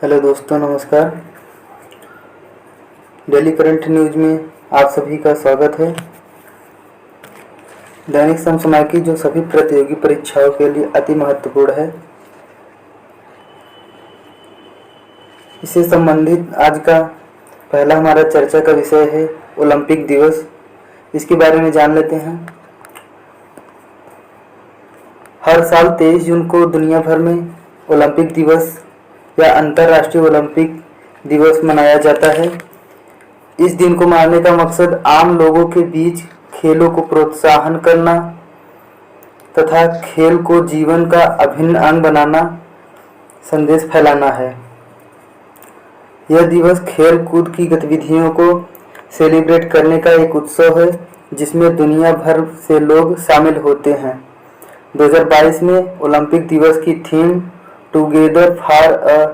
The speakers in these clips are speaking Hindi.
हेलो दोस्तों, नमस्कार। डेली करंट न्यूज में आप सभी का स्वागत है। दैनिक समसामयिकी जो सभी प्रतियोगी परीक्षाओं के लिए अति महत्वपूर्ण है, इससे संबंधित आज का पहला हमारा चर्चा का विषय है ओलंपिक दिवस। इसके बारे में जान लेते हैं। हर साल 23 जून को दुनिया भर में ओलंपिक दिवस या अंतर्राष्ट्रीय ओलंपिक दिवस मनाया जाता है। इस दिन को मनाने का मकसद आम लोगों के बीच खेलों को प्रोत्साहन करना तथा खेल को जीवन का अभिन्न अंग बनाना संदेश फैलाना है। यह दिवस खेल कूद की गतिविधियों को सेलिब्रेट करने का एक उत्सव है जिसमें दुनिया भर से लोग शामिल होते हैं। 2022 में ओलंपिक दिवस की theme together for a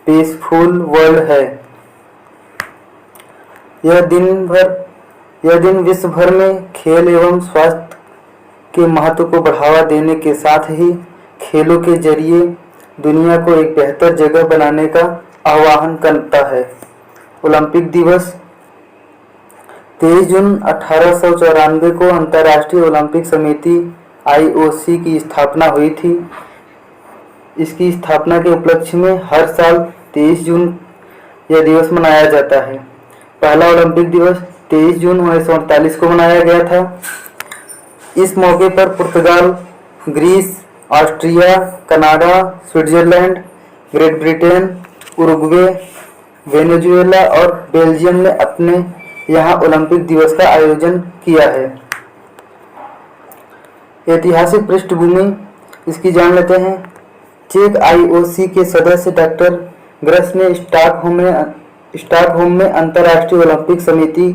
peaceful world है। यह दिन विश्व भर में खेल एवं स्वास्थ्य के महत्व को बढ़ावा देने के साथ ही खेलों के जरिए दुनिया को एक बेहतर जगह बनाने का आह्वान करता है। ओलंपिक दिवस 23 जून 1894 को अंतर्राष्ट्रीय ओलंपिक समिति IOC की स्थापना हुई थी। इसकी स्थापना के उपलक्ष्य में हर साल 23 जून यह दिवस मनाया जाता है। पहला ओलंपिक दिवस 23 जून 1948 को मनाया गया था। इस मौके पर Portugal, Greece, Austria, Canada, Switzerland, Great Britain, Uruguay, Venezuela और बेल्जियम ने अपने यहाँ ओलंपिक दिवस का आयोजन किया है। ऐतिहासिक पृष्ठभूमि इसकी जान लेते हैं। चेक IOC के सदस्य डॉक्टर ग्रस ने स्टॉकहोम में अंतर्राष्ट्रीय ओलंपिक समिति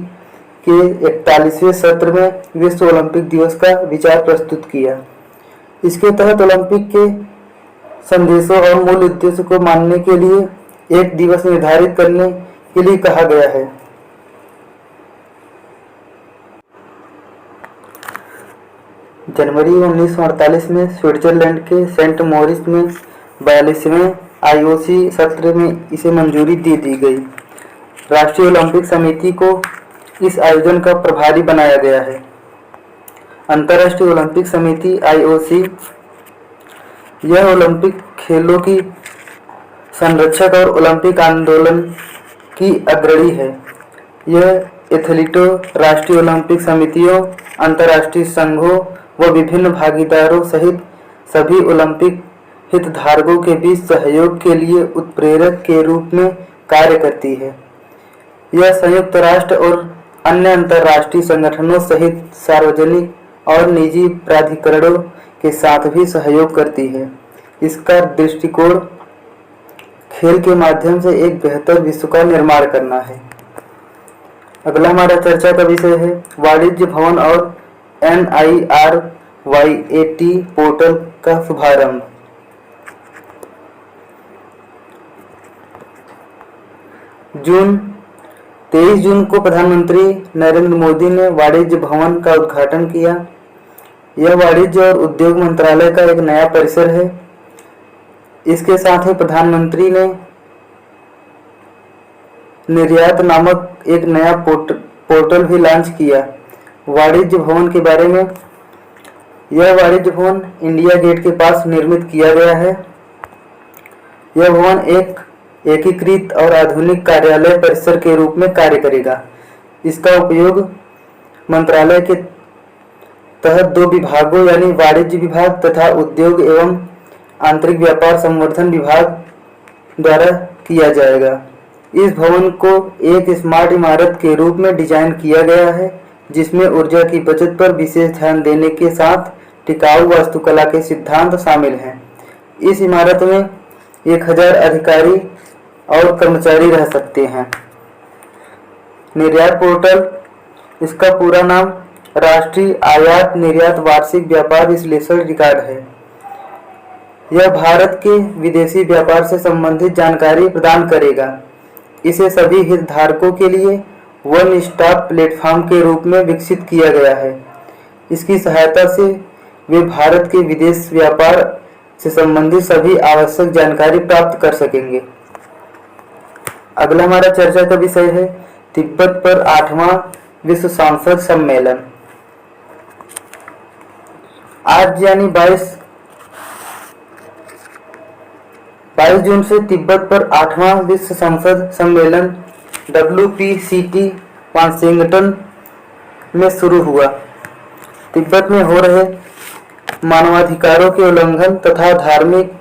के 41वें सत्र में विश्व ओलंपिक दिवस का विचार प्रस्तुत किया। इसके तहत ओलंपिक के संदेशों और मूल उद्देश्य को मानने के लिए एक दिवस निर्धारित करने के लिए कहा गया है। जनवरी 1948 में स्विट्जरलैंड के सेंट मॉरिस में 42वें IOC सत्र में इसे मंजूरी दे दी गई। राष्ट्रीय ओलंपिक समिति को इस आयोजन का प्रभारी बनाया गया है। अंतर्राष्ट्रीय ओलंपिक समिति IOC यह ओलंपिक खेलों की संरक्षक और ओलंपिक आंदोलन की अग्रणी है। यह एथलीटों, राष्ट्रीय ओलंपिक समितियों, अंतर्राष्ट्रीय संघों व विभिन्न भागीदारों सहित सभी ओलंपिक हितधारकों के बीच सहयोग के लिए उत्प्रेरक के रूप में कार्य करती है। यह संयुक्त राष्ट्र और अन्य अंतर्राष्ट्रीय संगठनों सहित सार्वजनिक और निजी प्राधिकरणों के साथ भी सहयोग करती है। इसका दृष्टिकोण खेल के माध्यम से एक बेहतर विश्व का निर्माण करना है। अगला हमारा चर्चा का विषय है वाणिज्य भवन और NIRYAT पोर्टल का शुभारंभ। जून 23 जून को प्रधानमंत्री नरेंद्र मोदी ने वाणिज्य भवन का उद्घाटन किया। यह वाणिज्य और उद्योग मंत्रालय का एक नया परिसर है। इसके साथ ही प्रधानमंत्री ने निर्यात नामक एक नया पोर्टल भी लॉन्च किया। वाणिज्य भवन के बारे में, यह वाणिज्य भवन इंडिया गेट के पास निर्मित किया गया है। यह भवन एक एकीकृत और आधुनिक कार्यालय परिसर के रूप में कार्य करेगा। इसका उपयोग मंत्रालय के तहत 2 विभागों यानी वाणिज्य विभाग तथा उद्योग एवं आंतरिक व्यापार संवर्धन विभाग द्वारा किया जाएगा। इस भवन को एक स्मार्ट इमारत के रूप में डिजाइन किया गया है जिसमें ऊर्जा की बचत पर विशेष ध्यान देने के साथ टिकाऊ वास्तुकला के सिद्धांत शामिल हैं। इस इमारत में 1000 अधिकारी और कर्मचारी रह सकते हैं। निर्यात पोर्टल, इसका पूरा नाम राष्ट्रीय आयात निर्यात वार्षिक व्यापार विश्लेषण रिकॉर्ड है। यह भारत के विदेशी व्यापार से संबंधित जानकारी प्रदान करेगा। इसे सभी हितधारकों के लिए वन स्टॉप प्लेटफॉर्म के रूप में विकसित किया गया है। इसकी सहायता से वे भारत के विदेश व्यापार से संबंधित सभी आवश्यक जानकारी प्राप्त कर सकेंगे। अगला हमारा चर्चा का विषय है तिब्बत पर 8वां विश्व सांसद सम्मेलन। आज यानी 22 जून से तिब्बत पर 8वां विश्व संसद सम्मेलन WPCT वाशिंगटन में शुरू हुआ। तिब्बत में हो रहे मानवाधिकारों के उल्लंघन तथा धार्मिक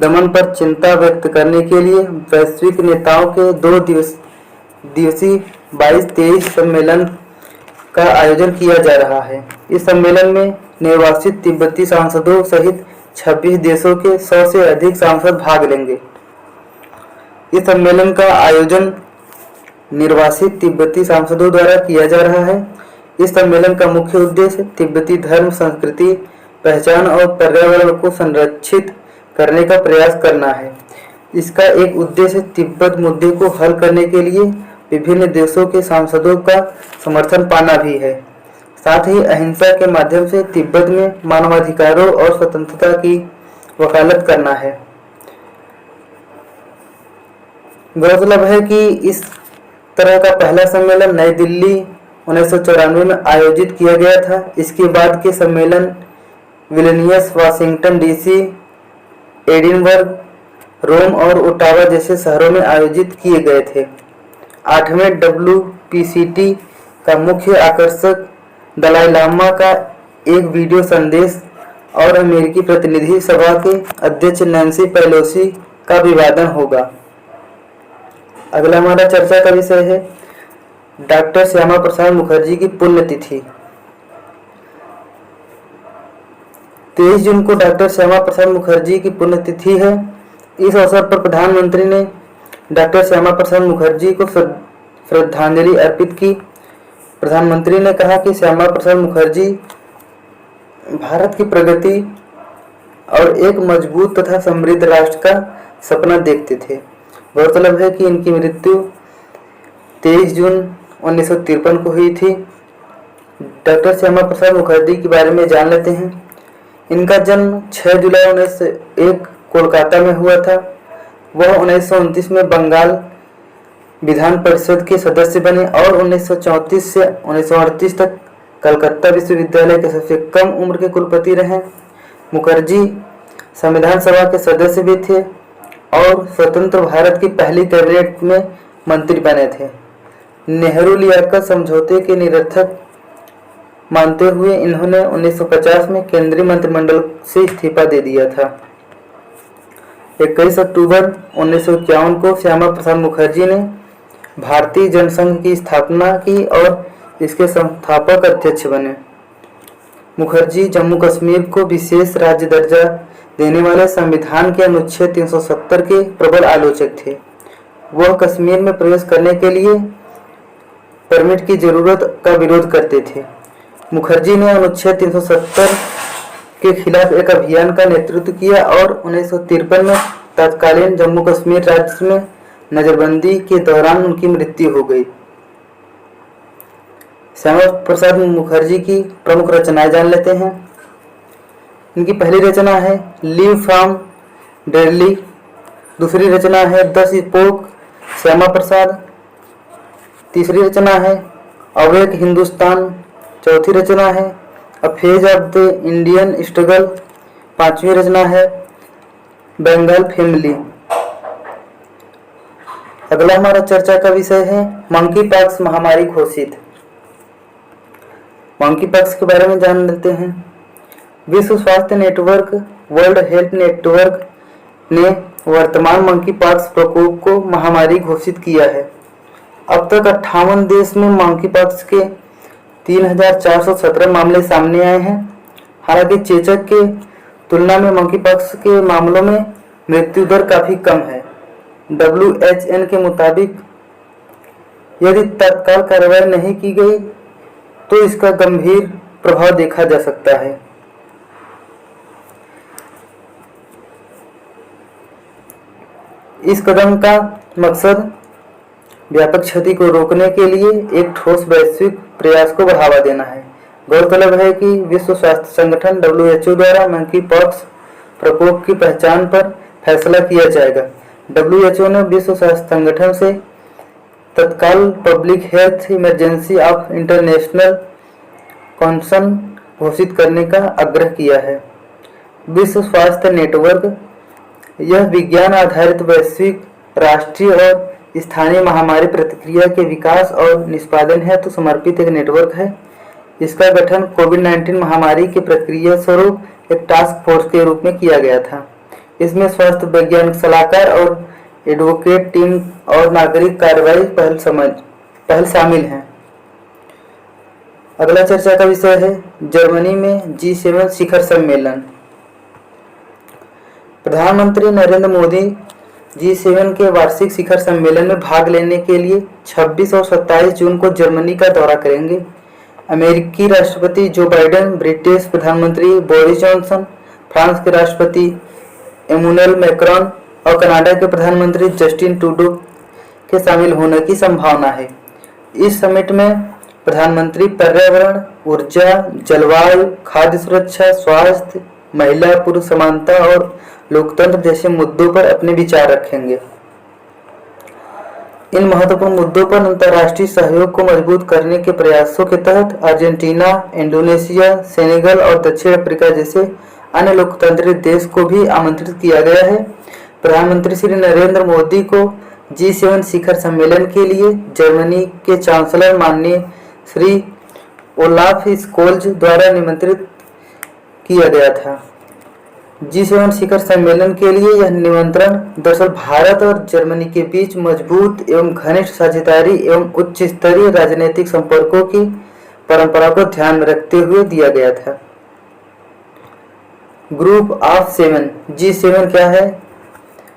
दमन पर चिंता व्यक्त करने के लिए वैश्विक नेताओं के 2 दिवसीय 22-23 सम्मेलन का आयोजन किया जा रहा है। इस सम्मेलन में निर्वासित तिब्बती सांसदों सहित 26 देशों के 100 से अधिक सांसद भाग लेंगे। इस सम्मेलन का आयोजन निर्वासित तिब्बती सांसदों द्वारा किया जा रहा है। इस सम्मेलन का मुख्य उद्देश्य तिब्बती धर्म, संस्कृति, पहचान और पर्यावरण को संरक्षित करने का प्रयास करना है। इसका एक उद्देश्य तिब्बत मुद्दे को हल करने के लिए विभिन्न देशों के सांसदों का समर्थन पाना भी है। साथ ही अहिंसा के माध्यम से तिब्बत में मानवाधिकारों और स्वतंत्रता की वकालत करना है। गौरतलब है कि इस तरह का पहला सम्मेलन नई दिल्ली 1994 में आयोजित किया गया था। इसके बाद के सम्मेलन विलनियस, वाशिंगटन DC, एडिनबर्ग, रोम और ओटावा जैसे शहरों में आयोजित किए गए थे। 8वें WPCT का मुख्य आकर्षक दलाई लामा का एक वीडियो संदेश और अमेरिकी प्रतिनिधि सभा के अध्यक्ष नैन्सी पेलोसी का अभिवादन होगा। अगला हमारा चर्चा का विषय है डॉक्टर श्यामा प्रसाद मुखर्जी की पुण्यतिथि। 23 जून को डॉक्टर श्यामा प्रसाद मुखर्जी की पुण्यतिथि है। इस अवसर पर प्रधानमंत्री ने डॉक्टर श्यामा प्रसाद मुखर्जी को श्रद्धांजलि अर्पित की। प्रधानमंत्री ने कहा कि श्यामा प्रसाद मुखर्जी भारत की प्रगति और एक मजबूत तथा समृद्ध राष्ट्र का सपना देखते थे। गौरतलब है कि इनकी मृत्यु 23 जून 1953 को हुई थी। डॉक्टर श्यामा प्रसाद मुखर्जी के बारे में जान लेते हैं। इनका जन्म 6 जुलाई 1901 कोलकाता में हुआ था। वह 1929 में बंगाल विधान परिषद के सदस्य बने और 1934 से 1938 तक कलकत्ता विश्वविद्यालय के सबसे कम उम्र के कुलपति रहे। मुखर्जी संविधान सभा के सदस्य भी थे और स्वतंत्र भारत की पहली कैबिनेट में मंत्री बने थे। नेहरू लियाकत समझौते के निरर्थक मानते हुए इन्होंने 1950 में केंद्रीय मंत्रिमंडल से इस्तीफा दे दिया था। 21 अक्टूबर 1951 को श्यामा प्रसाद मुखर्जी ने भारतीय जनसंघ की स्थापना की और इसके संस्थापक अध्यक्ष बने। मुखर्जी जम्मू कश्मीर को विशेष राज्य दर्जा देने वाले संविधान के अनुच्छेद 370 के प्रबल आलोचक थे। वह कश्मीर में प्रवेश करने के लिए परमिट की जरूरत का विरोध करते थे। मुखर्जी ने अनुच्छेद 370 के खिलाफ एक अभियान का नेतृत्व किया और 1953 में तत्कालीन जम्मू कश्मीर राज्य में नजरबंदी के दौरान उनकी मृत्यु हो गई। श्यामा प्रसाद मुखर्जी की प्रमुख रचनाएं जान लेते हैं। इनकी पहली रचना है लीव फ्रॉम डेली, दूसरी रचना है द स्पोक श्यामा प्रसाद, तीसरी रचना है अवेक हिंदुस्तान, चौथी रचना है a phase of the Indian struggle, पांचवी रचना है बंगाल फैमिली। अगला हमारा चर्चा का विषय है मंकी पॉक्स महामारी घोषित। मंकी पॉक्स के बारे में जान लेते हैं। विश्व स्वास्थ्य नेटवर्क वर्ल्ड हेल्थ नेटवर्क ने वर्तमान मंकी पॉक्स प्रकोप को महामारी घोषित किया है। अब तक 58 देश में मंकी पॉक्स के 3417 मामले सामने आए हैं। हालांकि चेचक के तुलना में मंकी पॉक्स के मामलों में मृत्यु दर काफी कम है। WHO के मुताबिक यदि तत्काल कार्रवाई नहीं की गई तो इसका गंभीर प्रभाव देखा जा सकता है। इस कदम का मकसद व्यापक क्षति को रोकने के लिए एक ठोस वैश्विक प्रयास को बढ़ावा देना है। गौरतलब है कि विश्व स्वास्थ्य संगठन WHO द्वारा मंकी पॉक्स प्रकोप की पहचान पर फैसला किया जाएगा। WHO ने विश्व स्वास्थ्य संगठन से तत्काल public health emergency of international concern घोषित करने का आग्रह किया है। विश्व स्वास्थ्य नेटवर्क यह विज्ञान आधारित वैश्विक, राष्ट्रीय और स्थानीय महामारी प्रतिक्रिया के विकास और निष्पादन हेतु समर्पित एक नेटवर्क है। इसका गठन कोविड-19 महामारी की प्रक्रिया स्वरूप एक टास्क फोर्स के रूप में किया गया था। इसमें स्वास्थ्य वैज्ञानिक सलाहकार और एडवोकेट टीम और नागरिक कार्रवाई पहल शामिल हैं। अगला चर्चा का विषय है जर्मनी में G7 शिखर सम्मेलन। प्रधानमंत्री नरेंद्र मोदी G7 के वार्षिक शिखर सम्मेलन में भाग लेने के लिए 26 और 27 जून को जर्मनी का दौरा करेंगे। अमेरिकी राष्ट्रपति जो बाइडेन, ब्रिटिश प्रधानमंत्री बोरिस जॉनसन, फ्रांस के राष्ट्रपति एमुनुएल मैक्रोन और कनाडा के प्रधानमंत्री जस्टिन ट्रूडो के शामिल होने की संभावना है। इस समिट में प्रधानमंत्री पर्यावरण, ऊर्जा, जलवायु, खाद्य सुरक्षा, स्वास्थ्य, महिला पुरुष समानता और लोकतंत्र जैसे मुद्दों पर अपने विचार रखेंगे। इन महत्वपूर्ण मुद्दों पर अंतर्राष्ट्रीय सहयोग को मजबूत करने के प्रयासों के तहत अर्जेंटीना, इंडोनेशिया, सेनेगल और दक्षिण अफ्रीका जैसे अन्य लोकतांत्रिक देश को भी आमंत्रित किया गया है। प्रधानमंत्री श्री नरेंद्र मोदी को G7 शिखर सम्मेलन के लिए जर्मनी के चांसलर माननीय श्री ओलाफ स्कोल्ज द्वारा निमंत्रित किया गया था। G7 शिखर सम्मेलन के लिए यह निमंत्रण दरअसल भारत और जर्मनी के बीच मजबूत एवं घनिष्ठ साझेदारी एवं उच्च स्तरीय राजनीतिक संपर्कों की परंपरा को ध्यान में रखते हुए दिया गया था। ग्रुप ऑफ 7 G7 क्या है?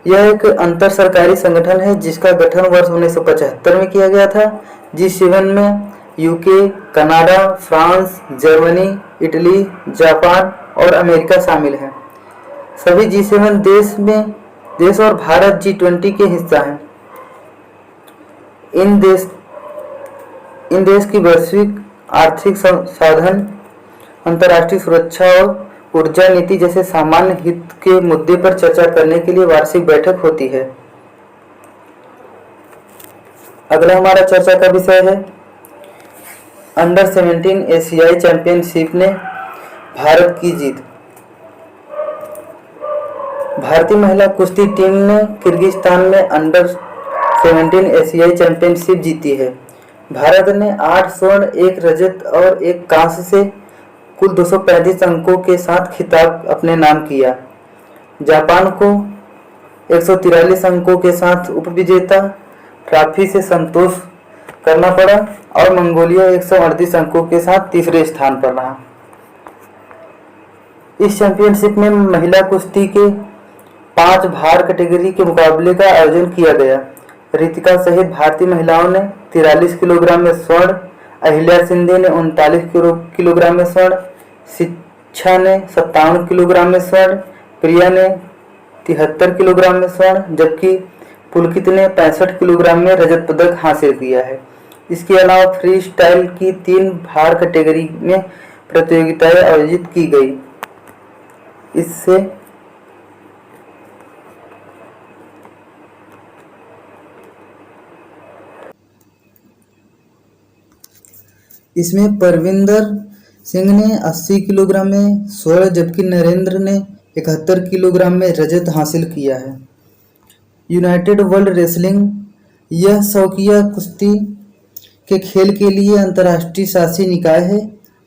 यह एक अंतर सरकारी संगठन है जिसका गठन वर्ष 1975 में किया गया था। G7 में UK, Canada, France, Germany, Italy, Japan और अमेरिका शामिल हैं। सभी G7 देश और भारत G20 के हिस्सा हैं। इन देश की वैश्विक आर्थिक साधन, अंतर्राष्ट्रीय सुरक्षा और ऊर्जा नीति जैसे सामान्य हित के मुद्दे पर चर्चा करने के लिए वार्षिक बैठक होती है। अगला हमारा चर्चा का विषय है अंडर 17 एशियाई चैंपियनशिप ने भारत की जीत। भारतीय महिला कुश्ती टीम ने किर्गिस्तान में अंडर 17 एशियाई चैंपियनशिप जीती है। भारत ने 8 स्वर्ण, 1 रजत और 1 कांस्य से कुल 235 अंकों के साथ खिताब अपने नाम किया। जापान को 143 अंकों के साथ उपविजेता ट्रॉफी से संतोष करना पड़ा और मंगोलिया 138 अंकों के साथ तीसरे स्थान पर रहा। इस चैंपियनशिप में महिला कुश्ती के 5 भार कैटेगरी के मुकाबले का आयोजन किया गया। रितिका सहित भारतीय महिलाओं ने 43 किलोग्राम में स्वर्ण, अहिल्या शिंदे ने 39 किलोग्राम में स्वर्ण, शिक्षा ने 57 किलोग्राम में स्वर्ण, प्रिया ने 73 किलोग्राम में स्वर्ण जबकि पुलकित ने 65 किलोग्राम में रजत पदक हासिल किया है। इसके अलावा फ्री स्टाइल की 3 भार कैटेगरी में प्रतियोगिताएं आयोजित की गई। इसमें परविंदर सिंह ने 80 किलोग्राम में स्वर्ण जबकि नरेंद्र ने 71 किलोग्राम में रजत हासिल किया है। यूनाइटेड वर्ल्ड रेसलिंग यह शौकिया कुश्ती के खेल के लिए अंतर्राष्ट्रीय शासी निकाय है।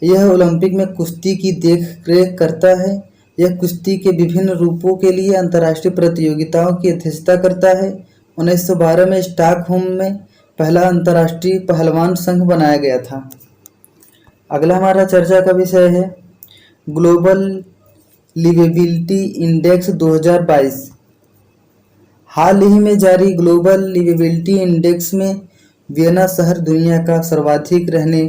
यह ओलंपिक में कुश्ती की देखरेख करता है। यह कुश्ती के विभिन्न रूपों के लिए अंतर्राष्ट्रीय प्रतियोगिताओं की अध्यक्षता करता है। 1912 में स्टॉकहोम में पहला अंतर्राष्ट्रीय पहलवान संघ बनाया गया था। अगला हमारा चर्चा का विषय है ग्लोबल लिवेबिलिटी इंडेक्स 2022। हाल ही में जारी ग्लोबल लिवेबिलिटी इंडेक्स में वियना शहर दुनिया का सर्वाधिक रहने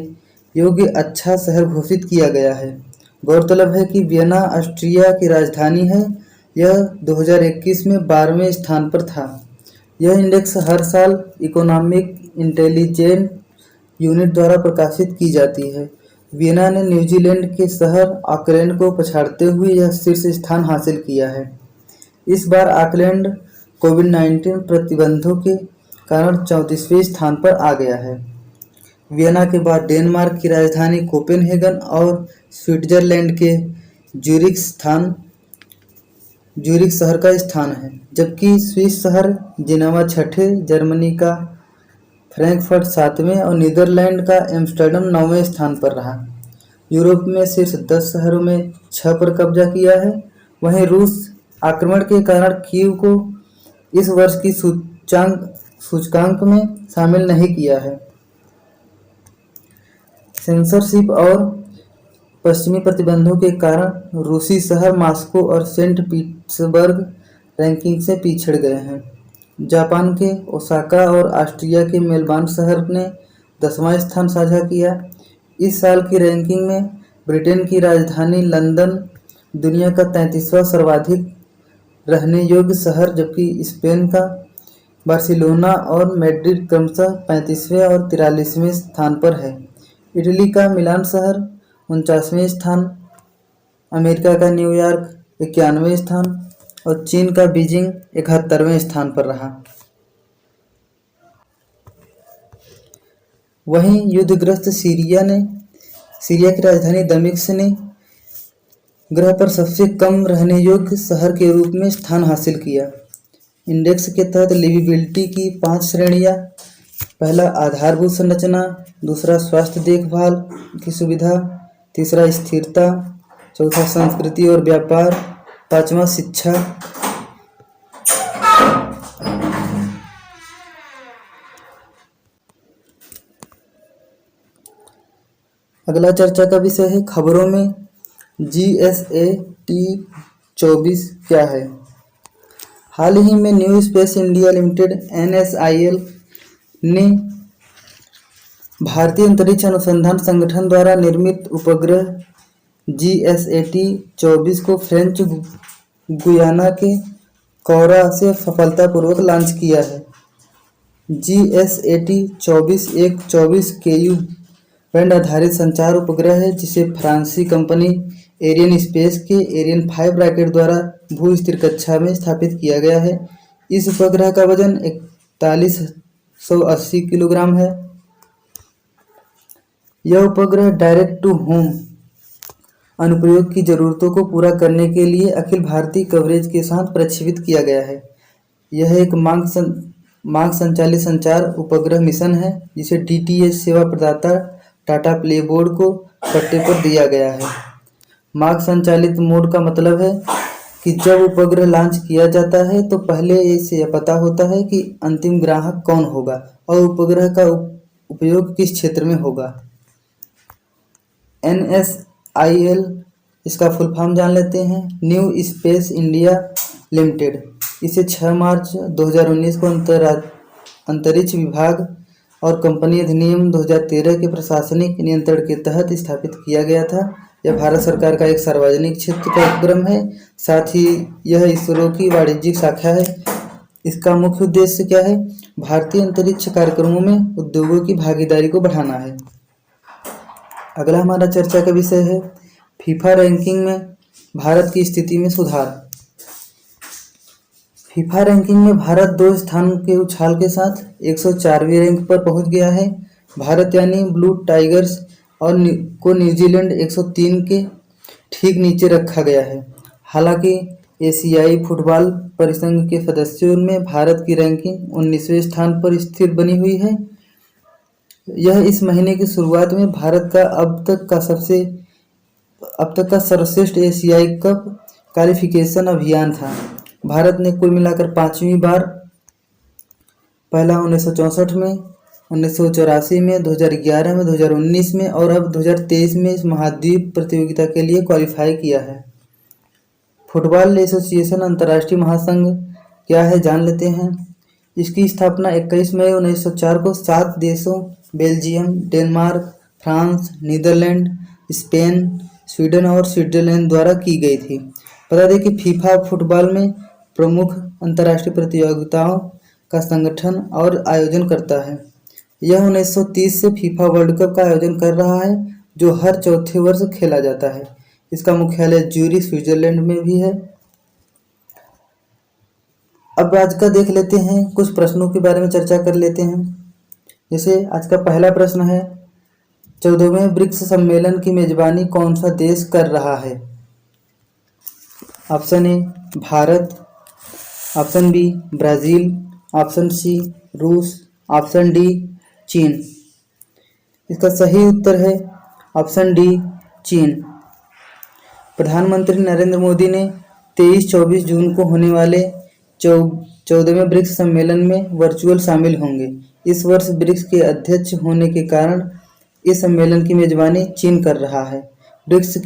योग्य अच्छा शहर घोषित किया गया है। गौरतलब है कि वियना ऑस्ट्रिया की राजधानी है। यह 2021 में 12वें स्थान पर था। यह इंडेक्स हर साल इकोनॉमिक इंटेलिजेंस यूनिट द्वारा प्रकाशित की जाती है। वियना ने न्यूजीलैंड के शहर ऑकलैंड को पछाड़ते हुए यह शीर्ष स्थान हासिल किया है। इस बार ऑकलैंड कोविड-19 प्रतिबंधों के कारण 34वें स्थान पर आ गया है। वियना के बाद डेनमार्क की राजधानी कोपेनहेगन और स्विट्जरलैंड के ज्यूरिख शहर का स्थान है, जबकि स्विस शहर जिनेवा छठे, जर्मनी का फ्रैंकफर्ट सातवें और नीदरलैंड का एम्स्टर्डम 9वें स्थान पर रहा। यूरोप में शीर्ष 10 शहरों में 6 पर कब्जा किया है। वहीं रूस आक्रमण के कारण कीव को इस वर्ष की सूचकांक में शामिल नहीं किया है। सेंसरशिप और पश्चिमी प्रतिबंधों के कारण रूसी शहर मॉस्को और सेंट पीटर्सबर्ग रैंकिंग से पिछड़ गए हैं। जापान के ओसाका और ऑस्ट्रिया के मेलबर्न शहर ने 10वां स्थान साझा किया। इस साल की रैंकिंग में ब्रिटेन की राजधानी लंदन दुनिया का 33वां सर्वाधिक रहने योग्य शहर, जबकि स्पेन का बार्सिलोना और मैड्रिड क्रमशः 35वें और 43वें स्थान पर है। इटली का मिलान शहर 49वें स्थान, अमेरिका का न्यूयॉर्क 91वें स्थान और चीन का बीजिंग 71वें स्थान पर रहा। वहीं युद्धग्रस्त सीरिया की राजधानी दमिश्क ने ग्रह पर सबसे कम रहने योग्य शहर के रूप में स्थान हासिल किया। इंडेक्स के तहत लिविबिलिटी की 5 श्रेणियां: पहला आधारभूत संरचना, दूसरा स्वास्थ्य देखभाल की सुविधा, तीसरा स्थिरता, चौथा संस्कृति और व्यापार, पांचवा शिक्षा। अगला चर्चा का विषय है खबरों में GSAT-24 क्या है। हाल ही में new space India limited NSIL ने भारतीय अंतरिक्ष अनुसंधान संगठन द्वारा निर्मित उपग्रह GSAT-24 को फ्रेंच गुयाना के कौरा से सफलतापूर्वक लॉन्च किया है। GSAT-24 एक 24 KU बैंड आधारित संचार उपग्रह है, जिसे फ्रांसीसी कंपनी एरियन स्पेस के एरियन 5 रॉकेट द्वारा भू स्थिर कक्षा में स्थापित किया गया है। इस उपग्रह का वजन 4180 किलोग्राम है। यह उपग्रह डायरेक्ट टू होम अनुप्रयोग की जरूरतों को पूरा करने के लिए अखिल भारतीय कवरेज के साथ प्रक्षेपित किया गया है। यह एक मांग संचालित संचार उपग्रह मिशन है, जिसे DTH सेवा प्रदाता टाटा प्लेबोर्ड को पट्टे पर दिया गया है। मार्ग संचालित मोड का मतलब है कि जब उपग्रह लॉन्च किया जाता है तो पहले इसे यह पता होता है कि अंतिम ग्राहक कौन होगा और उपग्रह का उपयोग किस क्षेत्र में होगा। NSIL, इसका फुल फॉर्म जान लेते हैं, न्यू स्पेस इंडिया लिमिटेड। इसे 6 मार्च 2019 को अंतरिक्ष विभाग और कंपनी अधिनियम 2013 के प्रशासनिक नियंत्रण के तहत स्थापित किया गया था। यह भारत सरकार का एक सार्वजनिक क्षेत्र का उपक्रम है, साथ ही यह इसरो की वाणिज्यिक शाखा है। इसका मुख्य उद्देश्य क्या है? भारतीय अंतरिक्ष कार्यक्रमों में उद्योगों की भागीदारी को बढ़ाना है। अगला हमारा चर्चा का विषय है फीफा रैंकिंग में भारत की स्थिति में सुधार। फीफा रैंकिंग में भारत 2 स्थान के उछाल के साथ 104वें रैंक पर पहुंच गया है। भारत यानी ब्लू टाइगर्स और न्यूजीलैंड 103 के ठीक नीचे रखा गया है। हालांकि एशियाई फुटबॉल परिसंघ के सदस्यों में भारत की रैंकिंग 19वें स्थान पर स्थिर बनी हुई है। यह इस महीने की शुरुआत में भारत का अब तक का सर्वश्रेष्ठ एशियाई कप क्वालिफिकेशन अभियान था। भारत ने कुल मिलाकर 5वीं बार, पहला 1964 में, 1984 में, 2011 में, 2019 में और अब 2023 में इस महाद्वीप प्रतियोगिता के लिए क्वालिफाई किया है। फुटबॉल एसोसिएशन अंतर्राष्ट्रीय महासंघ क्या है जान लेते हैं। इसकी स्थापना 21 मई 1904 को 7 देशों Belgium, Denmark, France, Netherlands, Spain, Sweden और स्विट्जरलैंड द्वारा की गई थी। बता दें कि फीफा फुटबॉल में प्रमुख अंतर्राष्ट्रीय प्रतियोगिताओं का संगठन और आयोजन करता है। यह 1930 से फीफा वर्ल्ड कप का आयोजन कर रहा है, जो हर चौथे वर्ष खेला जाता है। इसका मुख्यालय ज्यूरिख, स्विट्जरलैंड में भी है। अब आज का देख लेते हैं, कुछ प्रश्नों के बारे में चर्चा कर लेते हैं। जैसे आज का पहला प्रश्न है, 14वें ब्रिक्स सम्मेलन की मेजबानी कौन सा देश कर रहा है? Option A Bharat, option B Brazil, option C रूस, ऑप्शन डी चीन। इसका सही उत्तर है ऑप्शन डी चीन। प्रधानमंत्री नरेंद्र मोदी ने 23-24 जून को होने वाले 14वें ब्रिक्स सम्मेलन में वर्चुअल शामिल होंगे। इस वर्ष ब्रिक्स के अध्यक्ष होने के कारण इस सम्मेलन की मेजबानी चीन कर रहा है। ब्रिक्स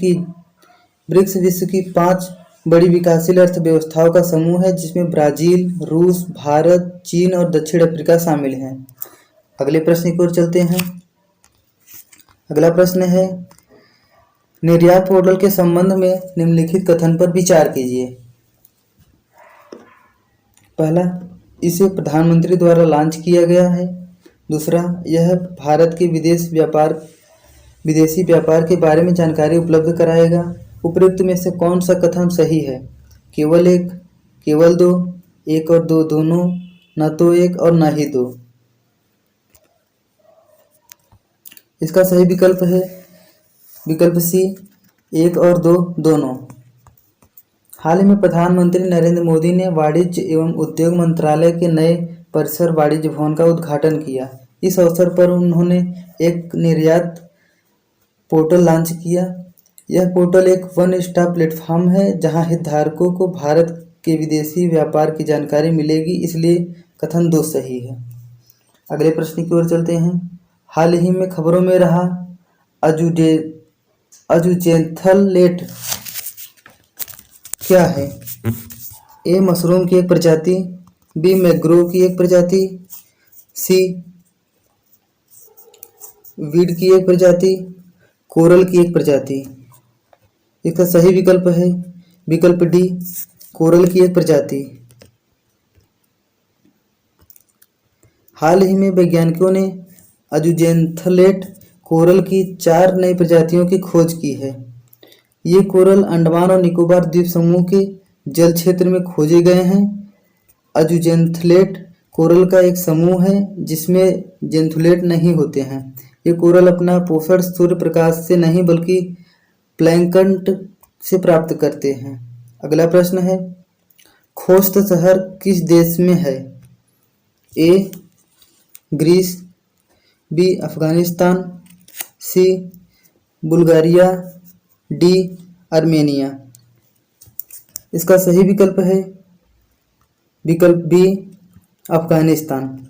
विश्व की 5 बड़ी विकासशील अर्थव्यवस्थाओं का समूह है, जिसमें ब्राज़ील, रूस, भारत, चीन और दक्षिण अफ्रीका शामिल हैं। अगले प्रश्न की ओर चलते हैं। अगला प्रश्न है, निर्यात पोर्टल के संबंध में निम्नलिखित कथन पर विचार कीजिए। पहला, इसे प्रधानमंत्री द्वारा लॉन्च किया गया है। दूसरा, यह भारत के विदेशी व्यापार के बारे में जानकारी उपलब्ध कराएगा। उपयुक्त में से कौन सा कथन सही है? केवल एक, केवल दो, एक और दो दोनों, न तो एक और न ही दो। इसका सही विकल्प है विकल्प सी, एक और दो दोनों। हाल ही में प्रधानमंत्री नरेंद्र मोदी ने वाणिज्य एवं उद्योग मंत्रालय के नए परिसर वाणिज्य भवन का उद्घाटन किया। इस अवसर पर उन्होंने एक निर्यात पोर्टल लॉन्च किया। यह पोर्टल एक वन स्टॉप प्लेटफॉर्म है, जहां हितधारकों को भारत के विदेशी व्यापार की जानकारी मिलेगी, इसलिए कथन 2 सही है। अगले प्रश्न की ओर चलते हैं। हाल ही में खबरों में रहा अजुजेंथलेट क्या है? ए मशरूम की एक प्रजाति, बी मैंग्रोव की एक प्रजाति, सी वीड की एक प्रजाति, कोरल की एक प्रजाति। इसका सही विकल्प है विकल्प डी, कोरल की एक प्रजाति। हाल ही में वैज्ञानिकों ने अजुजेंथलेट कोरल की 4 नई प्रजातियों की खोज की है। ये कोरल अंडमान और निकोबार द्वीप समूह के जल क्षेत्र में खोजे गए हैं। अजुजेंथलेट कोरल का एक समूह है जिसमें जेंथुलेट नहीं होते हैं। ये कोरल अपना पोषण सूर्य प्रकाश से नहीं बल्कि प्लैंकटन से प्राप्त करते हैं। अगला प्रश्न है, खोस्त शहर किस देश में है? ए ग्रीस, बी अफगानिस्तान, सी बुल्गारिया, डी आर्मेनिया। इसका सही विकल्प है विकल्प बी, अफगानिस्तान।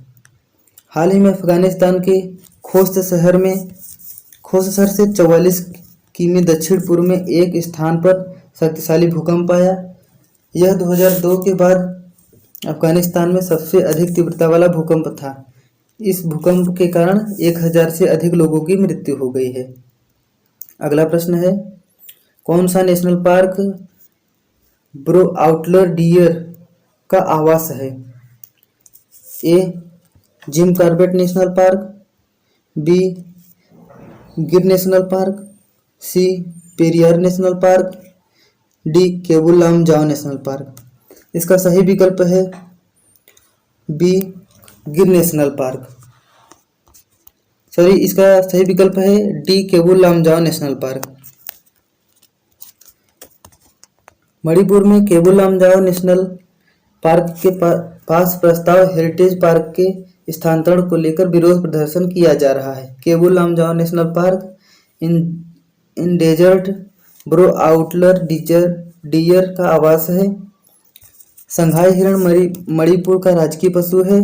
हाल ही में अफगानिस्तान के खोस्त शहर से 44 किमी दक्षिण पूर्व में एक स्थान पर शक्तिशाली भूकंप आया। यह 2002 के बाद अफगानिस्तान में सबसे अधिक तीव्रता वाला भूकंप था। इस भूकंप के कारण 1000 से अधिक लोगों की मृत्यु हो गई है। अगला प्रश्न है, कौन सा नेशनल पार्क ब्रोआउटलर डियर का आवास है? A Jim Corbett national park, B Gir national park, C Periyar national park, D Keibul Lamjao national park. इसका सही विकल्प है बी गिर नेशनल पार्क। इसका सही विकल्प है D Keibul Lamjao national park. Manipur में केबुल लामजाओ नेशनल पार्क के पास प्रस्ताव हेरिटेज पार्क के स्थानांतरण को लेकर विरोध प्रदर्शन किया जा रहा है। Keibul Lamjao national park endangered brow antlered deer का आवास है। संघाई हिरण मणिपुर का राजकीय पशु है,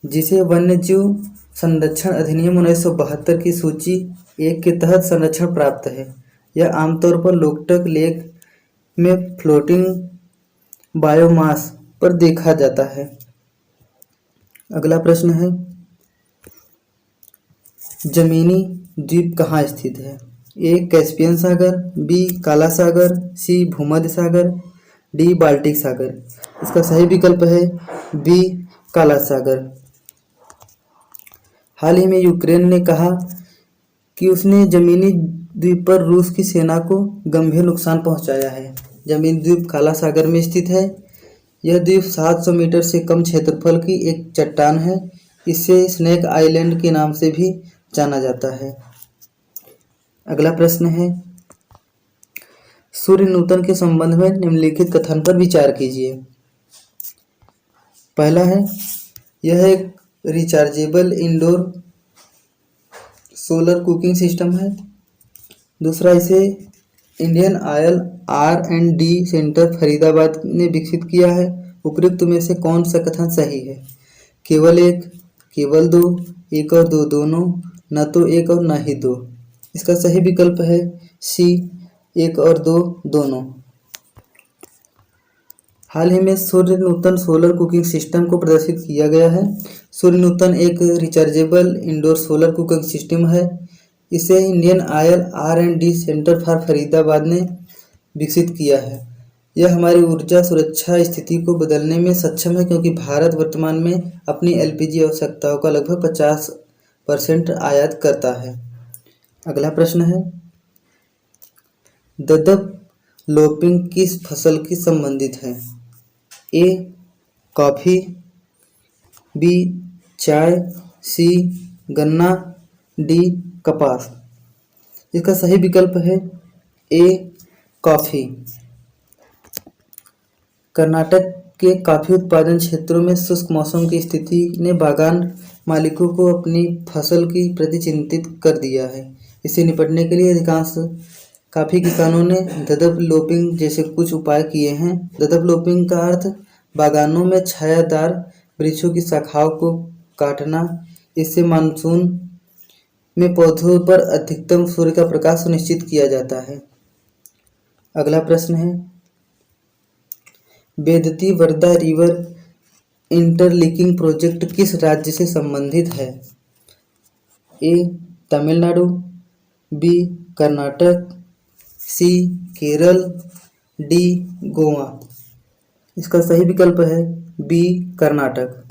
जिसे वन्यजीव संरक्षण अधिनियम 1972 की सूची 1 के तहत संरक्षण प्राप्त है। यह आमतौर पर लोकटक लेक में फ्लोटिंग बायोमास पर देखा जाता है। अगला प्रश्न है, जमीनी द्वीप कहाँ स्थित है? ए कैस्पियन सागर, बी काला सागर, सी भूमध्य सागर, डी बाल्टिक सागर। इसका सही विकल्प है बी काला सागर। हाल ही में यूक्रेन ने कहा कि उसने जमीनी द्वीप पर रूस की सेना को गंभीर नुकसान पहुंचाया है। जमीनी द्वीप काला सागर में स्थित है। यह द्वीप 700 मीटर से कम क्षेत्रफल की एक चट्टान है। इसे स्नेक आइलैंड के नाम से भी जाना जाता है। अगला प्रश्न है, सूर्य नूतन के संबंध में निम्नलिखित कथन पर विचार कीजिए। पहला है, यह एक rechargeable indoor solar cooking system है। दूसरा, इसे Indian oil R&D centre Faridabad ने विकसित किया है। उपयुक्त में से कौन सा कथन सही है? केवल एक, केवल दो, एक और दो दोनों, न तो एक और न ही दो। इसका सही विकल्प है सी, एक और दो दोनों। हाल ही में सूर्य नूतन सोलर कुकिंग सिस्टम को प्रदर्शित किया गया है। सूर्य नूतन एक rechargeable indoor solar cooking system है। इसे Indian oil R&D centre for Faridabad ने विकसित किया है। यह हमारी ऊर्जा सुरक्षा स्थिति को बदलने में सक्षम है, क्योंकि भारत वर्तमान में अपनी LPG आवश्यकताओं का लगभग 50% आयात करता है। अगला प्रश्न है, ददप लोपिंग किस फसल की संबंधित है? ए, कॉफी, बी, चाय, सी, गन्ना, डी, कपास। इसका सही विकल्प है ए, कॉफी। कर्नाटक के काफी उत्पादन क्षेत्रों में शुष्क मौसम की स्थिति ने बागान मालिकों को अपनी फसल की प्रति चिंतित कर दिया है। इससे निपटने के लिए अधिकांश काफी किसानों ने ददप लोपिंग जैसे कुछ उपाय किए हैं। ददप लोपिंग का अर्थ बागानों में छायादार वृक्षों की शाखाओं को काटना। इससे मानसून में पौधों पर अधिकतम सूर्य का प्रकाश सुनिश्चित किया जाता है। अगला प्रश्न है, Bedti Varada river interlinking project किस राज्य से संबंधित है? ए, तमिलनाडु, बी, कर्नाटक, सी, केरल, डी, गोवा। इसका सही विकल्प है बी, कर्नाटक।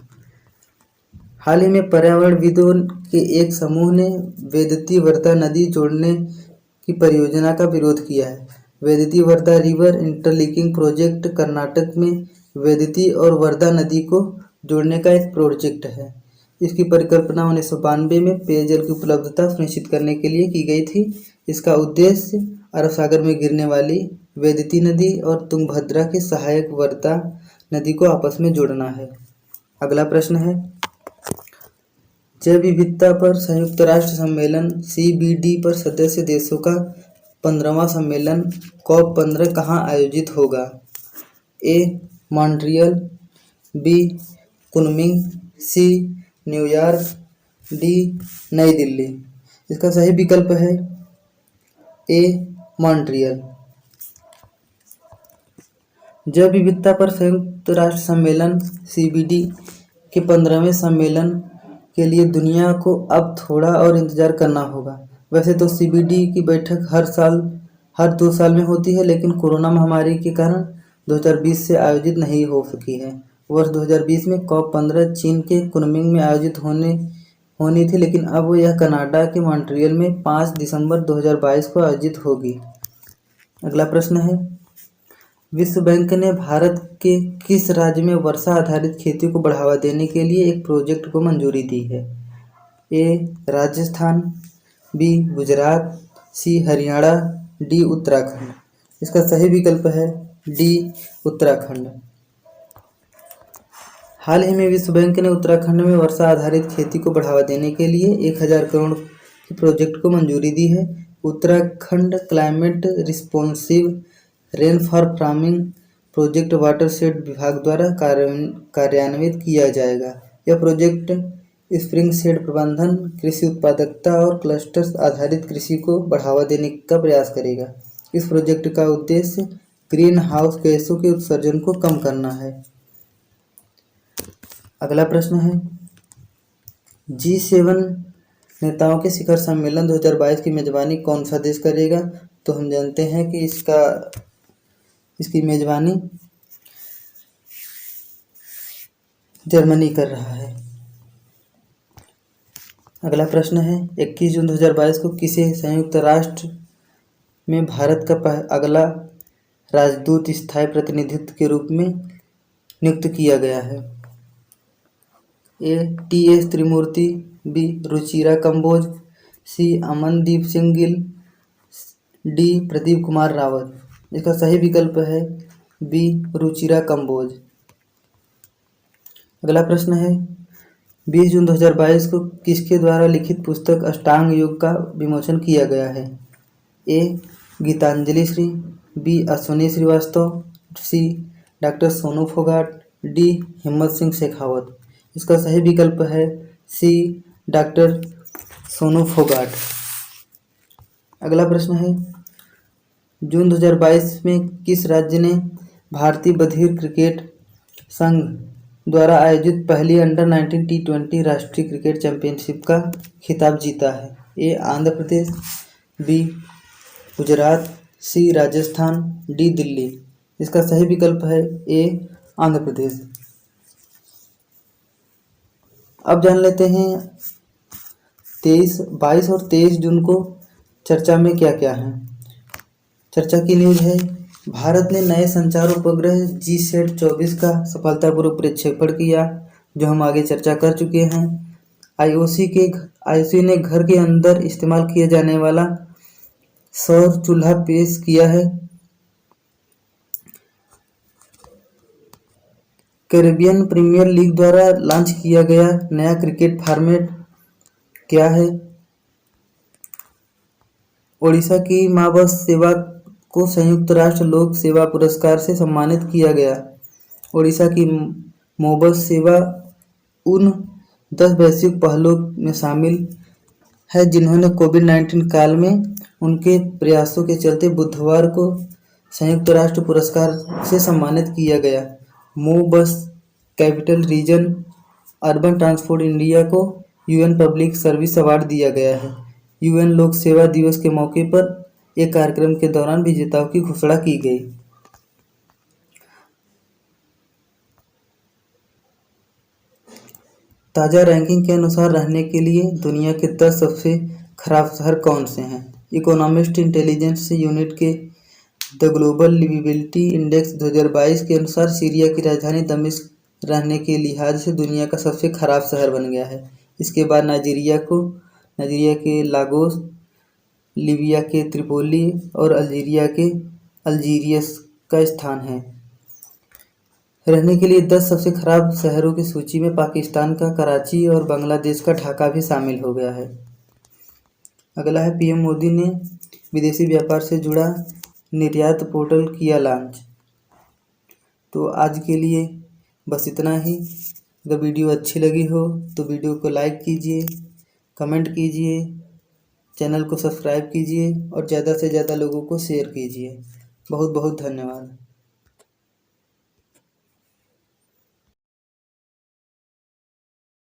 हाल ही में पर्यावरणविदों के एक समूह ने वेदती वर्धा नदी जोड़ने की परियोजना का विरोध किया है। Bedti Varada river interlinking project Karnataka में वेदती और वर्धा नदी को जोड़ने का एक प्रोजेक्ट है। इसकी परिकल्पना 1992 में पेयजल की उपलब्धता सुनिश्चित करने के लिए की गई थी। इसका उद्देश्य अरब सागर में गिरने वाली वेदती नदी और तुंगभद्रा की सहायक वर्धा नदी को आपस में जोड़ना है। अगला प्रश्न है, जैव विविधता पर संयुक्त राष्ट्र सम्मेलन CBD पर सदस्य देशों का 15वां सम्मेलन COP15 कहाँ आयोजित होगा? ए, मॉन्ट्रियल, बी, कुनमिंग, सी, न्यूयॉर्क, डी, नई दिल्ली। इसका सही विकल्प है ए, मॉन्ट्रियल। जैव विविधता पर संयुक्त राष्ट्र सम्मेलन CBD के 15वें सम्मेलन के लिए दुनिया को अब थोड़ा और इंतजार करना होगा। वैसे तो CBD की बैठक हर 2 साल में होती है, लेकिन कोरोना महामारी के कारण 2020 से आयोजित नहीं हो सकी है। वर्ष 2020 में COP15 चीन के कुनमिंग में आयोजित होनी थी, लेकिन अब यह कनाडा के मॉन्ट्रियल में 5 दिसंबर 2022 को आयोजित होगी। अगला प्रश्न है, विश्व बैंक ने भारत के किस राज्य में वर्षा आधारित खेती को बढ़ावा देने के लिए एक प्रोजेक्ट को मंजूरी दी है? ए, राजस्थान, बी, गुजरात, सी, हरियाणा, डी, उत्तराखंड। इसका सही विकल्प है डी, उत्तराखंड। हाल ही में विश्व बैंक ने उत्तराखंड में वर्षा आधारित खेती को बढ़ावा देने के लिए 1000 करोड़ के प्रोजेक्ट को मंजूरी दी है। Uttarakhand climate responsive rain for farming project watershed विभाग द्वारा कार्यान्वित किया जाएगा। यह प्रोजेक्ट स्प्रिंग शेड प्रबंधन, कृषि उत्पादकता और क्लस्टर आधारित कृषि को बढ़ावा देने का प्रयास करेगा। इस प्रोजेक्ट का उद्देश्य ग्रीन हाउस गैसों के उत्सर्जन को कम करना है। अगला प्रश्न है, G7 नेताओं के शिखर सम्मेलन 2022 की मेजबानी कौन सा देश करेगा? तो हम जानते हैं कि इसकी मेजबानी जर्मनी कर रहा है। अगला प्रश्न है, 21 जून 2022 को किसे संयुक्त राष्ट्र में भारत का अगला राजदूत स्थायी प्रतिनिधित्व के रूप में नियुक्त किया गया है? ए. टी.एस. त्रिमूर्ति, बी. रुचिरा कंबोज, सी. अमनदीप सिंह गिल, डी. प्रदीप कुमार रावत। इसका सही विकल्प है बी. रुचिरा कंबोज। अगला प्रश्न है 20 जून 2022 को किसके द्वारा लिखित पुस्तक अष्टांग योग का विमोचन किया गया है? A. Geetanjali Shree, B. Ashwini Srivastava, C. Doctor Sonu Phogat, D. Himmat Singh Shekhawat. इसका सही विकल्प है सी. डॉक्टर सोनू फोगाट। अगला प्रश्न है जून 2022 में किस राज्य ने भारतीय बधिर क्रिकेट संघ द्वारा आयोजित पहली अंडर-19 टी20 राष्ट्रीय क्रिकेट चैंपियनशिप का खिताब जीता है? ए. आंध्र प्रदेश, बी. गुजरात, सी. राजस्थान, डी. दिल्ली। इसका सही विकल्प है ए. आंध्र प्रदेश। अब जान लेते हैं 22 और 23 जून को चर्चा में क्या क्या है। चर्चा की न्यूज़ है भारत ने नए संचार उपग्रह GSAT-24 का सफलतापूर्वक प्रक्षेपण किया, जो हम आगे चर्चा कर चुके हैं। IOC ने घर के अंदर इस्तेमाल किया जाने वाला सौर चूल्हा पेश किया है। कैरेबियन प्रीमियर लीग द्वारा लॉन्च किया गया नया क्रिकेट फॉर्मेट क्या है? ओडिशा की मां बस सेवा को संयुक्त राष्ट्र लोक सेवा पुरस्कार से सम्मानित किया गया। ओडिशा की मोबस सेवा उन 10 वैश्विक पहलों में शामिल है जिन्होंने कोविड-19 काल में उनके प्रयासों के चलते बुधवार को संयुक्त राष्ट्र पुरस्कार से सम्मानित किया गया। Mobus capital region urban transport India को UN पब्लिक सर्विस अवार्ड दिया गया है। UN लोक सेवा दिवस के मौके पर एक कार्यक्रम के दौरान विजेताओं की घोषणा की गई। ताज़ा रैंकिंग के अनुसार रहने के लिए दुनिया के 10 सबसे खराब शहर कौन से हैं? इकोनॉमिस्ट इंटेलिजेंस यूनिट के द ग्लोबल लिविबिलिटी इंडेक्स 2022 के अनुसार सीरिया की राजधानी दमिश्क रहने के लिहाज से दुनिया का सबसे खराब शहर बन गया है। इसके बाद नाइजीरिया के लागोस, लीबिया के त्रिपोली और अल्जीरिया के अल्जीरियस का स्थान है। रहने के लिए 10 सबसे खराब शहरों की सूची में पाकिस्तान का कराची और बांग्लादेश का ढाका भी शामिल हो गया है। अगला है PM मोदी ने विदेशी व्यापार से जुड़ा निर्यात पोर्टल किया लॉन्च। तो आज के लिए बस इतना ही। अगर वीडियो अच्छी लगी हो तो वीडियो को लाइक कीजिए, कमेंट कीजिए, चैनल को सब्सक्राइब कीजिए और ज़्यादा से ज़्यादा लोगों को शेयर कीजिए। बहुत बहुत धन्यवाद।